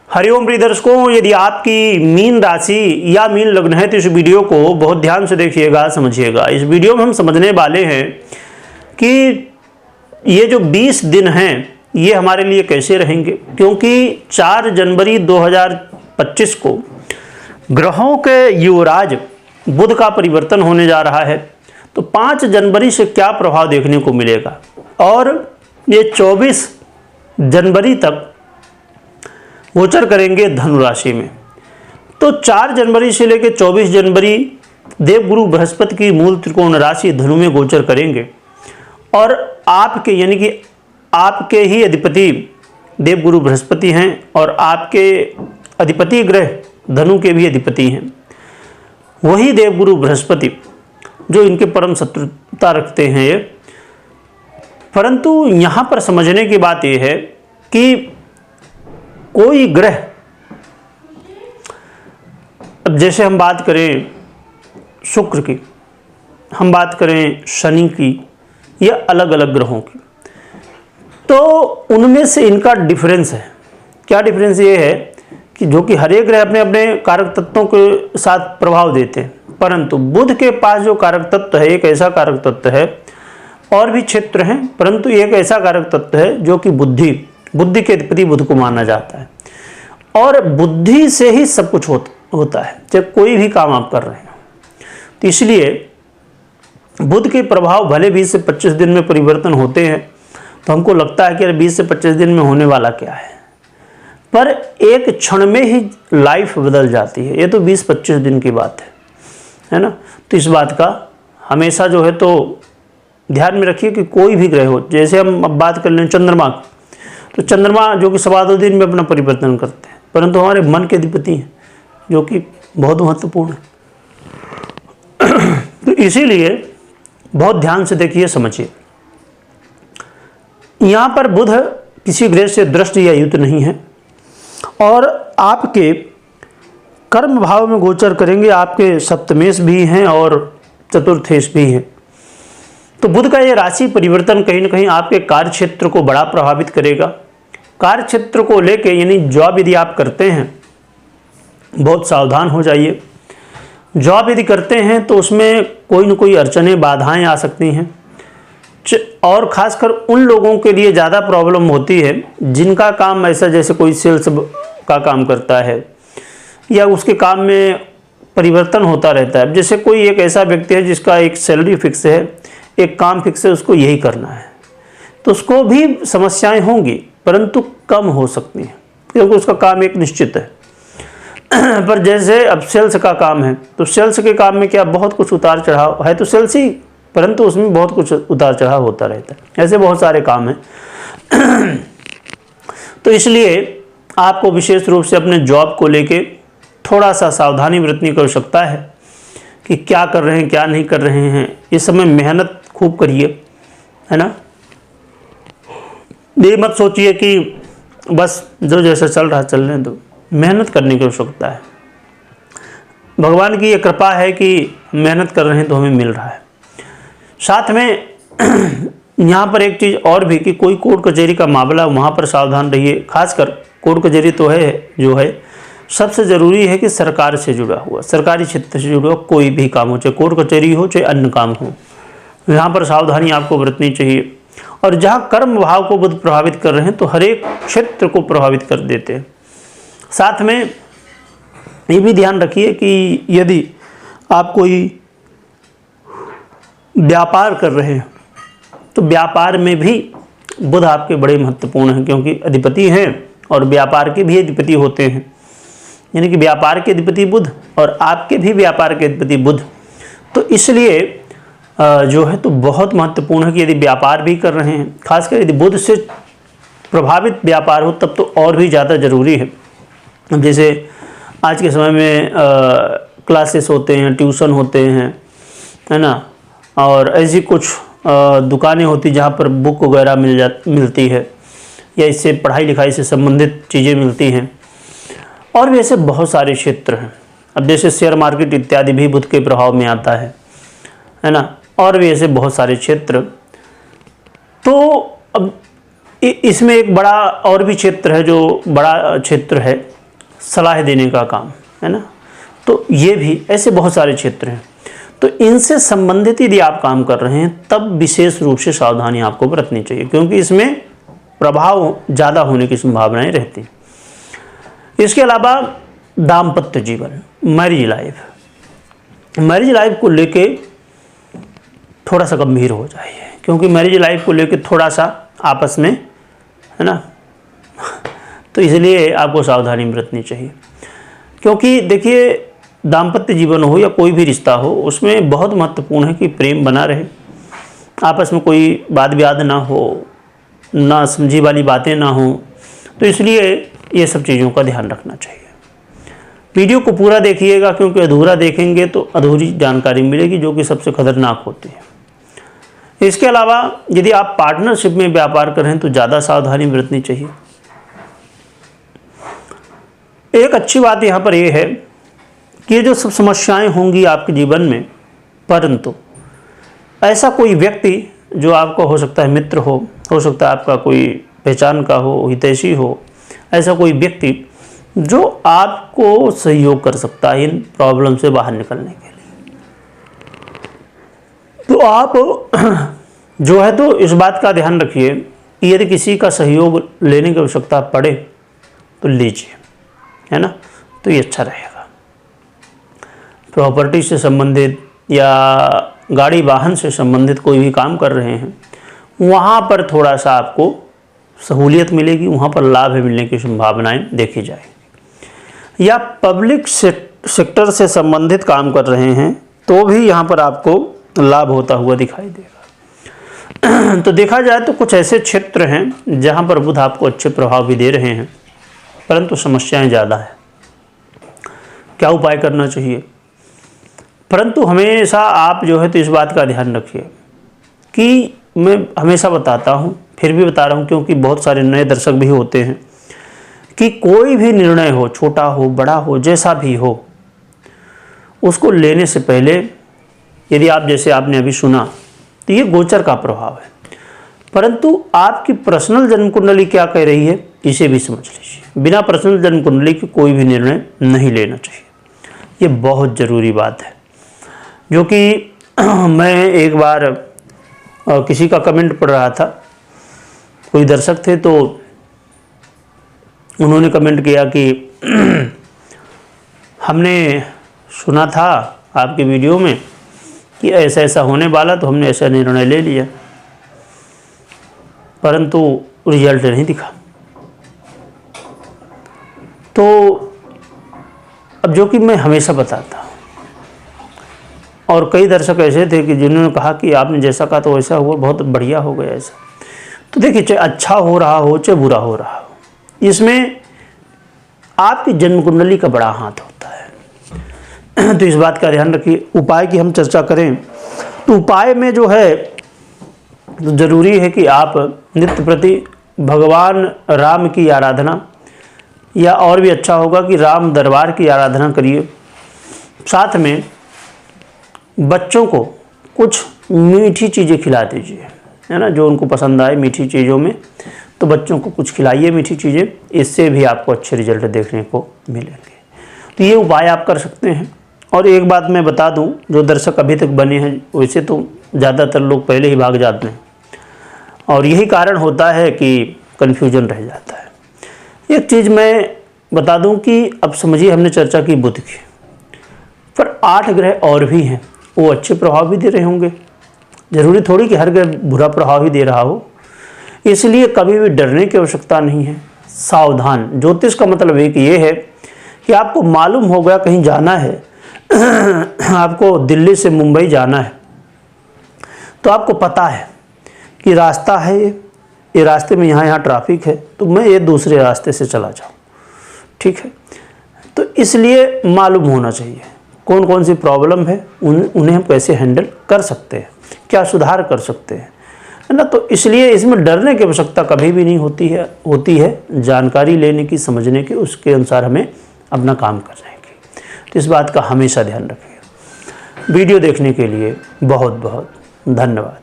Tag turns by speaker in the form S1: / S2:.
S1: हरिओम प्रिय दर्शकों, यदि आपकी मीन राशि या मीन लग्न है तो इस वीडियो को बहुत ध्यान से देखिएगा, समझिएगा। इस वीडियो में हम समझने वाले हैं कि ये जो 20 दिन हैं ये हमारे लिए कैसे रहेंगे, क्योंकि 4 जनवरी 2025 को ग्रहों के युवराज बुध का परिवर्तन होने जा रहा है। तो 5 जनवरी से क्या प्रभाव देखने को मिलेगा और ये 24 जनवरी तक गोचर करेंगे धनु राशि में। तो 4 जनवरी से लेकर 24 जनवरी देवगुरु बृहस्पति की मूल त्रिकोण राशि धनु में गोचर करेंगे और आपके यानी कि आपके ही अधिपति देवगुरु बृहस्पति हैं और आपके अधिपति ग्रह धनु के भी अधिपति हैं। वही देवगुरु बृहस्पति जो इनके परम शत्रुता रखते हैं ये। परंतु यहाँ पर समझने की बात यह है कि कोई ग्रह, अब जैसे हम बात करें शुक्र की, हम बात करें शनि की या अलग अलग ग्रहों की, तो उनमें से इनका डिफरेंस है। क्या डिफरेंस ये है कि जो कि हर एक ग्रह अपने अपने कारक तत्वों के साथ प्रभाव देते हैं, परंतु बुध के पास जो कारक तत्व है एक ऐसा कारक तत्व है, और भी क्षेत्र हैं परंतु एक ऐसा कारक तत्व है जो कि बुद्धि के अधिपति बुध को माना जाता है। और बुद्धि से ही सब कुछ होता है, चाहे कोई भी काम आप कर रहे हैं। तो इसलिए बुध के प्रभाव भले 20 से 25 दिन में परिवर्तन होते हैं, तो हमको लगता है कि 20 से 25 दिन में होने वाला क्या है, पर एक क्षण में ही लाइफ बदल जाती है। ये तो 20-25 दिन की बात है ना। तो इस बात का हमेशा जो है तो ध्यान में रखिए कि कोई भी ग्रह हो, जैसे हम अब बात कर लें चंद्रमा की, तो चंद्रमा जो कि 2.25 दिन में अपना परिवर्तन करते हैं, परंतु हमारे मन के अधिपति हैं जो कि बहुत महत्वपूर्ण है। तो इसीलिए बहुत ध्यान से देखिए, समझिए। यहाँ पर बुध किसी ग्रह से दृष्ट या युक्त नहीं है और आपके कर्म भाव में गोचर करेंगे। आपके सप्तमेश भी हैं और चतुर्थेश भी हैं। तो बुध का ये राशि परिवर्तन कहीं ना कहीं आपके कार्य क्षेत्र को बड़ा प्रभावित करेगा। कार्य क्षेत्र को लेके यानी जॉब यदि आप करते हैं, बहुत सावधान हो जाइए। जॉब यदि करते हैं तो उसमें कोई न कोई अड़चनें बाधाएं आ सकती हैं, और ख़ासकर उन लोगों के लिए ज़्यादा प्रॉब्लम होती है जिनका काम ऐसा, जैसे कोई सेल्स का काम करता है या उसके काम में परिवर्तन होता रहता है। जैसे कोई एक ऐसा व्यक्ति है जिसका एक सैलरी फिक्स है, एक काम फिक्स है, उसको यही करना है, तो उसको भी समस्याएं होंगी परंतु कम हो सकती हैं क्योंकि उसका काम एक निश्चित है। पर जैसे अब सेल्स का काम है, तो सेल्स के काम में क्या बहुत कुछ उतार चढ़ाव है, तो सेल्स ही, परंतु उसमें बहुत कुछ उतार चढ़ाव होता रहता है। ऐसे बहुत सारे काम हैं। तो इसलिए आपको विशेष रूप से अपने जॉब को लेके थोड़ा सा सावधानी बरतने की आवश्यकता है कि क्या कर रहे हैं क्या नहीं कर रहे हैं। इस समय मेहनत खूब करिए, है ना। ये मत सोचिए कि बस जो जैसा चल रहा चलने दो, मेहनत करने की आवश्यकता है। भगवान की ये कृपा है कि मेहनत कर रहे हैं तो हमें मिल रहा है। साथ में यहाँ पर एक चीज़ और भी कि कोई कोर्ट कचहरी का मामला, वहाँ पर सावधान रहिए। खासकर कोर्ट कचहरी तो है जो है, सबसे ज़रूरी है कि सरकार से जुड़ा हुआ, सरकारी क्षेत्र से जुड़ा हुआ कोई भी काम हो, चाहे कोर्ट कचहरी हो चाहे अन्य काम हो, यहाँ पर सावधानी आपको बरतनी चाहिए। और जहाँ कर्म भाव को बुध प्रभावित कर रहे हैं तो हर एक क्षेत्र को प्रभावित कर देते हैं। साथ में ये भी ध्यान रखिए कि यदि आप कोई व्यापार कर रहे हैं तो व्यापार में भी बुध आपके बड़े महत्वपूर्ण हैं, क्योंकि अधिपति हैं और व्यापार के भी अधिपति होते हैं। यानी कि व्यापार के अधिपति बुध और आपके भी व्यापार के अधिपति बुध। तो इसलिए जो है तो बहुत महत्वपूर्ण है कि यदि व्यापार भी कर रहे हैं, खासकर यदि बुध से प्रभावित व्यापार हो तब तो और भी ज़्यादा ज़रूरी है। जैसे आज के समय में क्लासेस होते हैं, ट्यूशन होते हैं, है ना, और ऐसी कुछ दुकानें होती जहाँ पर बुक वगैरह मिलती है या इससे पढ़ाई लिखाई से संबंधित चीज़ें मिलती हैं, और भी ऐसे बहुत सारे क्षेत्र हैं। अब जैसे शेयर मार्केट इत्यादि भी बुध के प्रभाव में आता है ना, और भी ऐसे बहुत सारे क्षेत्र। तो अब इसमें एक बड़ा और भी क्षेत्र है जो बड़ा क्षेत्र है सलाह देने का काम, है ना। तो ये भी ऐसे बहुत सारे क्षेत्र हैं। तो इनसे संबंधित यदि आप काम कर रहे हैं तब विशेष रूप से सावधानी आपको बरतनी चाहिए, क्योंकि इसमें प्रभाव ज़्यादा होने की संभावनाएं रहती हैं। इसके अलावा दाम्पत्य जीवन, मैरिज लाइफ को लेके थोड़ा सा गंभीर हो जाइए, क्योंकि मैरिज लाइफ को लेके थोड़ा सा आपस में, है ना, तो इसलिए आपको सावधानी बरतनी चाहिए। क्योंकि देखिए, दाम्पत्य जीवन हो या कोई भी रिश्ता हो, उसमें बहुत महत्वपूर्ण है कि प्रेम बना रहे, आपस में कोई वाद विवाद ना हो, ना समझी वाली बातें ना हो। तो इसलिए ये सब चीज़ों का ध्यान रखना चाहिए। वीडियो को पूरा देखिएगा, क्योंकि अधूरा देखेंगे तो अधूरी जानकारी मिलेगी, जो कि सबसे खतरनाक होती है। इसके अलावा यदि आप पार्टनरशिप में व्यापार कर रहे हैं तो ज़्यादा सावधानी बरतनी चाहिए। एक अच्छी बात यहाँ पर यह है कि ये जो सब समस्याएं होंगी आपके जीवन में, परंतु ऐसा कोई व्यक्ति जो आपका हो सकता है मित्र हो सकता है आपका कोई पहचान का हो, हितैषी हो, ऐसा कोई व्यक्ति जो आपको सहयोग कर सकता है इन प्रॉब्लम से बाहर निकलने के लिए। तो आप जो है तो इस बात का ध्यान रखिए कि यदि किसी का सहयोग लेने की आवश्यकता पड़े तो लीजिए, है ना, तो ये अच्छा रहेगा। प्रॉपर्टी से संबंधित या गाड़ी वाहन से संबंधित कोई भी काम कर रहे हैं, वहाँ पर थोड़ा सा आपको सहूलियत मिलेगी, वहाँ पर लाभ मिलने की संभावनाएं देखी जाएगी। या पब्लिक सेक्टर से संबंधित काम कर रहे हैं तो भी यहाँ पर आपको लाभ होता हुआ दिखाई देगा। तो देखा जाए तो कुछ ऐसे क्षेत्र हैं जहाँ पर बुध आपको अच्छे प्रभाव भी दे रहे हैं, परंतु समस्याएं ज़्यादा है। क्या उपाय करना चाहिए? परंतु हमेशा आप जो है तो इस बात का ध्यान रखिए कि मैं हमेशा बताता हूँ, फिर भी बता रहा हूँ, क्योंकि बहुत सारे नए दर्शक भी होते हैं, कि कोई भी निर्णय हो, छोटा हो बड़ा हो, जैसा भी हो, उसको लेने से पहले यदि आप, जैसे आपने अभी सुना, तो ये गोचर का प्रभाव है, परंतु आपकी पर्सनल जन्म कुंडली क्या कह रही है इसे भी समझ लीजिए। बिना पर्सनल जन्म कुंडली के कोई भी निर्णय नहीं लेना चाहिए, ये बहुत ज़रूरी बात है। जो कि मैं एक बार किसी का कमेंट पढ़ रहा था, कोई दर्शक थे, तो उन्होंने कमेंट किया कि हमने सुना था आपके वीडियो में कि ऐसा ऐसा होने वाला, तो हमने ऐसा निर्णय ले लिया, परंतु रिजल्ट नहीं दिखा। तो अब जो कि मैं हमेशा बताता हूँ, और कई दर्शक ऐसे थे कि जिन्होंने कहा कि आपने जैसा कहा तो वैसा हुआ, बहुत बढ़िया हो गया ऐसा। तो देखिए, चाहे अच्छा हो रहा हो चाहे बुरा हो रहा हो, इसमें आपकी जन्म कुंडली का बड़ा हाथ होता है। तो इस बात का ध्यान रखिए। उपाय की हम चर्चा करें तो उपाय में जो है तो ज़रूरी है कि आप नित्य प्रति भगवान राम की आराधना, या और भी अच्छा होगा कि राम दरबार की आराधना करिए। साथ में बच्चों को कुछ मीठी चीज़ें खिला दीजिए, है ना, जो उनको पसंद आए मीठी चीज़ों में, तो बच्चों को कुछ खिलाइए मीठी चीज़ें, इससे भी आपको अच्छे रिजल्ट देखने को मिलेंगे। तो ये उपाय आप कर सकते हैं। और एक बात मैं बता दूं, जो दर्शक अभी तक बने हैं, वैसे तो ज़्यादातर लोग पहले ही भाग जाते हैं, और यही कारण होता है कि कन्फ्यूजन रह जाता है। एक चीज़ मैं बता दूं कि अब समझिए, हमने चर्चा की बुध की, पर 8 ग्रह और भी हैं, वो अच्छे प्रभाव भी दे रहे होंगे। ज़रूरी थोड़ी कि हर ग्रह बुरा प्रभाव ही दे रहा हो, इसलिए कभी भी डरने की आवश्यकता नहीं है। सावधान, ज्योतिष का मतलब एक ये है कि आपको मालूम हो गया कहीं जाना है, आपको दिल्ली से मुंबई जाना है, तो आपको पता है कि रास्ता है ये रास्ते में यहाँ ट्रैफिक है, तो मैं ये दूसरे रास्ते से चला जाऊँ, ठीक है। तो इसलिए मालूम होना चाहिए कौन कौन सी प्रॉब्लम है, उन्हें हम कैसे हैंडल कर सकते हैं, क्या सुधार कर सकते हैं, है ना। तो इसलिए इसमें डरने की आवश्यकता कभी भी नहीं होती है जानकारी लेने की, समझने की, उसके अनुसार हमें अपना काम करने की। तो इस बात का हमेशा ध्यान रखिए। वीडियो देखने के लिए बहुत बहुत धन्यवाद।